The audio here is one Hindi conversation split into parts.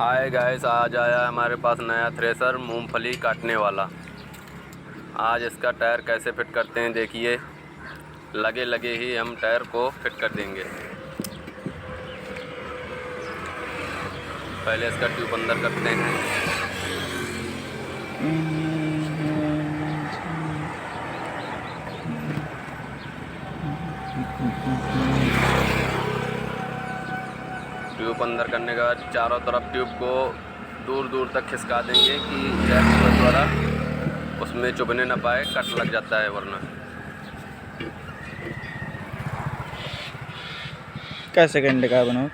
हाय गाइस, आज आया हमारे पास नया थ्रेसर मूंगफली काटने वाला। आज इसका टायर कैसे फिट करते हैं देखिए। लगे लगे ही हम टायर को फिट कर देंगे। पहले इसका ट्यूब अंदर करते हैं। ट्यूब अंदर करने के बाद चारों तरफ ट्यूब को दूर दूर तक खिसका देंगे कि जैक के द्वारा उसमें चुभने न पाए, कट लग जाता है वरना। क्या सेकंड का बनाओ।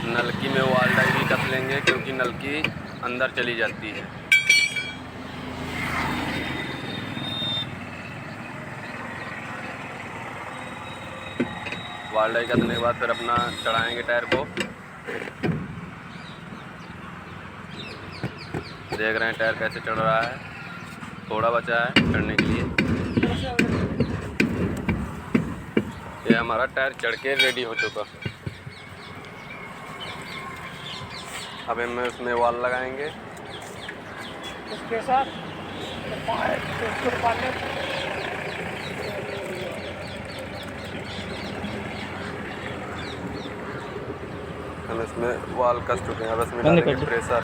नलकी में वाल डाई भी कस लेंगे क्योंकि नलकी अंदर चली जाती है। वाल डाई कसने के बाद फिर अपना चढ़ाएंगे टायर को। देख रहे हैं टायर कैसे चढ़ रहा है, थोड़ा बचा है चढ़ने के लिए। ये हमारा टायर चढ़ के रेडी हो चुका। अब हम इसमें वाल लगाएंगे। इसके साथ हम इसमें वाल कस चुके हैं। अब इसमें डालेंगे प्रेशर।